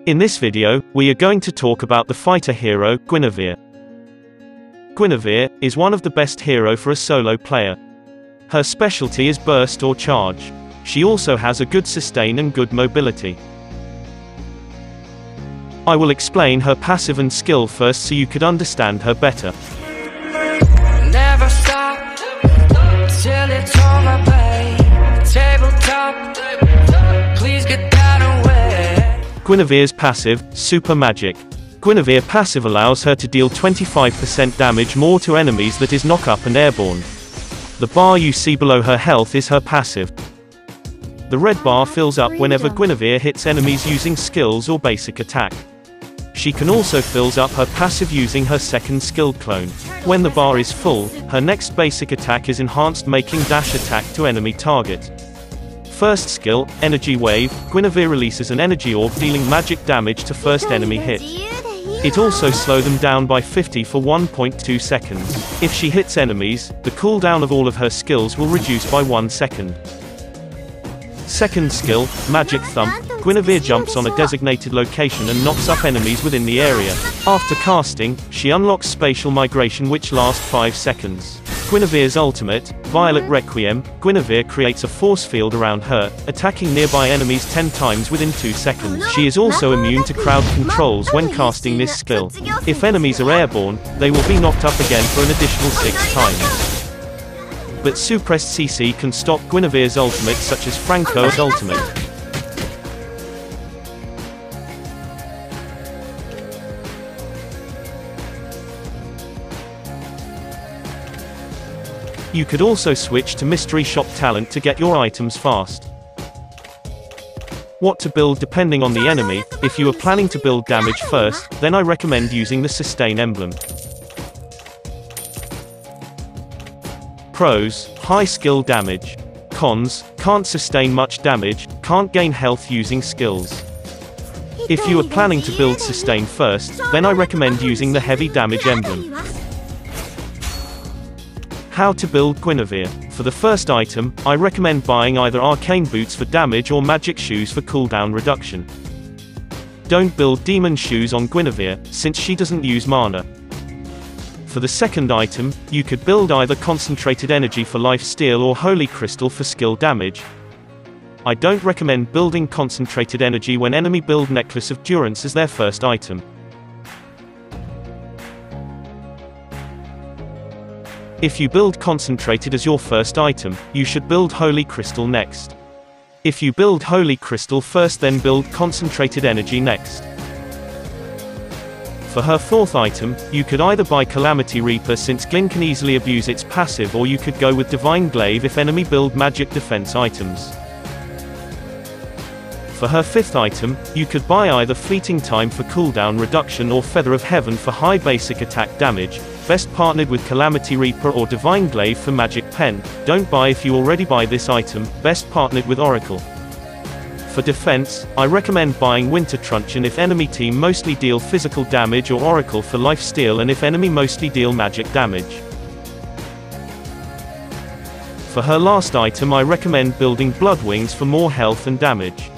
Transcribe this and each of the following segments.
In this video, we are going to talk about the fighter hero, Guinevere. Guinevere is one of the best hero for a solo player. Her specialty is burst or charge. She also has a good sustain and good mobility. I will explain her passive and skill first so you could understand her better. Never stop till it's on my plate. Tabletop, please get that away. Guinevere's passive, Super Magic. Guinevere passive allows her to deal 25% damage more to enemies, that is knock up and airborne. The bar you see below her health is her passive. The red bar fills up whenever Guinevere hits enemies using skills or basic attack. She can also fills up her passive using her second skill clone. When the bar is full, her next basic attack is enhanced, making dash attack to enemy target. First skill, Energy Wave, Guinevere releases an energy orb dealing magic damage to first enemy hit. It also slows them down by 50 for 1.2 seconds. If she hits enemies, the cooldown of all of her skills will reduce by 1 second. Second skill, Magic Thump, Guinevere jumps on a designated location and knocks up enemies within the area. After casting, she unlocks Spatial Migration, which lasts 5 seconds. Guinevere's ultimate, Violet Requiem, Guinevere creates a force field around her, attacking nearby enemies 10 times within 2 seconds. She is also immune to crowd controls when casting this skill. If enemies are airborne, they will be knocked up again for an additional 6 times. But suppressed CC can stop Guinevere's ultimate, such as Franco's ultimate. You could also switch to Mystery Shop talent to get your items fast. What to build depending on the enemy. If you are planning to build damage first, then I recommend using the Sustain Emblem. Pros: high skill damage. Cons: can't sustain much damage, can't gain health using skills. If you are planning to build sustain first, then I recommend using the Heavy Damage Emblem. How to build Guinevere. For the first item, I recommend buying either Arcane Boots for damage or Magic Shoes for cooldown reduction. Don't build Demon Shoes on Guinevere, since she doesn't use mana. For the second item, you could build either Concentrated Energy for life steal or Holy Crystal for skill damage. I don't recommend building Concentrated Energy when enemy build Necklace of Durance as their first item. If you build Concentrated as your first item, you should build Holy Crystal next. If you build Holy Crystal first, then build Concentrated Energy next. For her fourth item, you could either buy Calamity Reaper, since Glin can easily abuse its passive, or you could go with Divine Glaive if enemy build magic defense items. For her fifth item, you could buy either Fleeting Time for cooldown reduction or Feather of Heaven for high basic attack damage, best partnered with Calamity Reaper or Divine Glaive for magic pen. Don't buy if you already buy this item, best partnered with Oracle. For defense, I recommend buying Winter Truncheon if enemy team mostly deal physical damage, or Oracle for life steal and if enemy mostly deal magic damage. For her last item, I recommend building Blood Wings for more health and damage.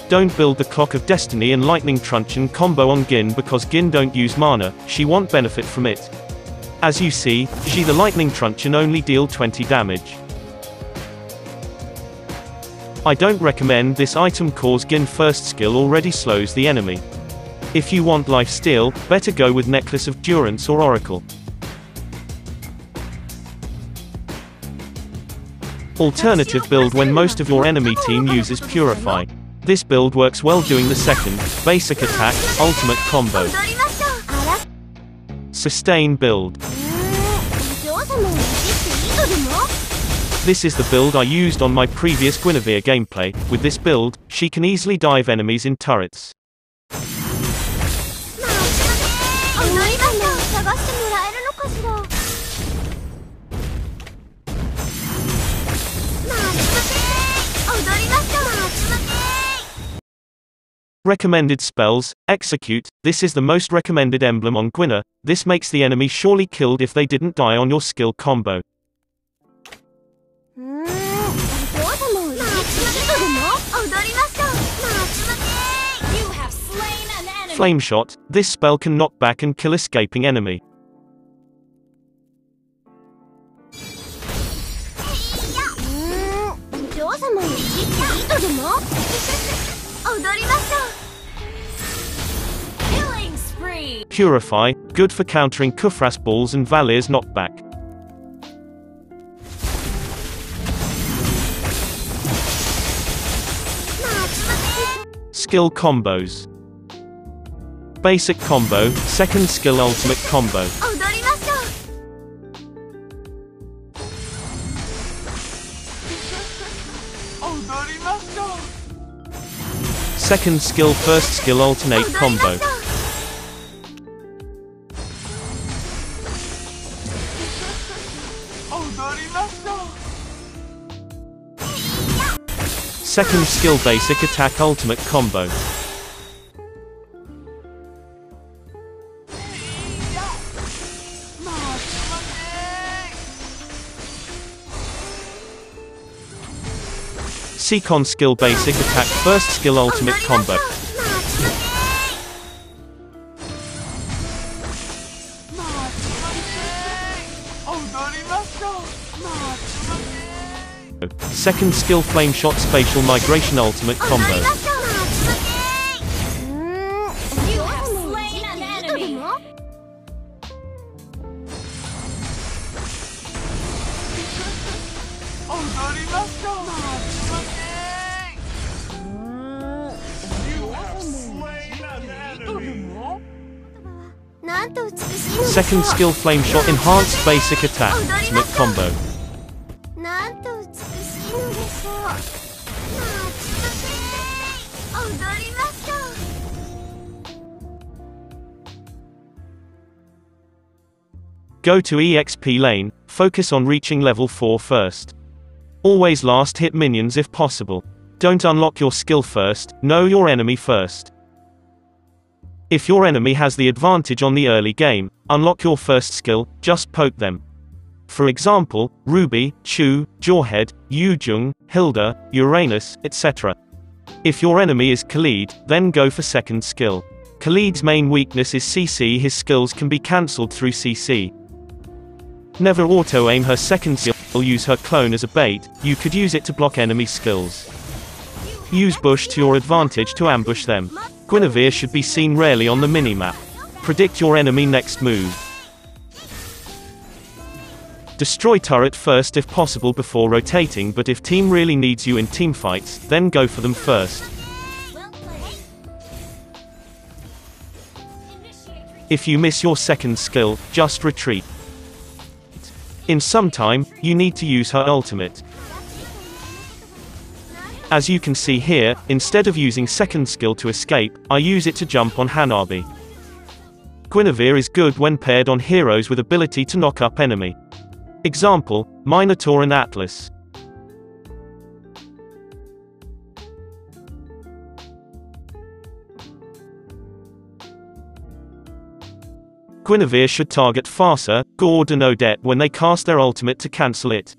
Don't build the Clock of Destiny and Lightning Truncheon combo on Guin, because Guin don't use mana, she won't benefit from it. As you see, she the Lightning Truncheon only deal 20 damage. I don't recommend this item cause Guin first skill already slows the enemy. If you want life steal, better go with Necklace of Durance or Oracle. Alternative build when most of your enemy team uses Purify. This build works well doing the second, basic attack, ultimate combo. Sustain build. This is the build I used on my previous Guinevere gameplay. With this build, she can easily dive enemies in turrets. Recommended spells, Execute. This is the most recommended emblem on Guinevere. This makes the enemy surely killed if they didn't die on your skill combo. Flame Shot, this spell can knock back and kill escaping enemy. Purify, good for countering Kufras balls and Valir's knockback. Skill combos. Basic combo, second skill ultimate combo. Second skill first skill alternate combo. Second skill basic attack ultimate combo. Second skill basic attack first skill ultimate combo. Second skill flame shot spatial migration ultimate combo. You have slain an enemy. Second skill flame shot enhanced basic attack ultimate combo. Go to EXP lane, focus on reaching level 4 first. Always last hit minions if possible. Don't unlock your skill first, know your enemy first. If your enemy has the advantage on the early game, unlock your first skill, just poke them. For example, Ruby, Chu, Jawhead, Yujung, Hilda, Uranus, etc. If your enemy is Khalid, then go for second skill. Khalid's main weakness is CC, his skills can be cancelled through CC. Never auto-aim her second skill, or use her clone as a bait, you could use it to block enemy skills. Use bush to your advantage to ambush them. Guinevere should be seen rarely on the minimap. Predict your enemy next move. Destroy turret first if possible before rotating, but if team really needs you in teamfights, then go for them first. If you miss your second skill, just retreat. In some time, you need to use her ultimate. As you can see here, instead of using second skill to escape, I use it to jump on Hanabi. Guinevere is good when paired on heroes with ability to knock up enemy. Example, Minotaur and Atlas. Guinevere should target Farsa, Gord and Odette when they cast their ultimate to cancel it.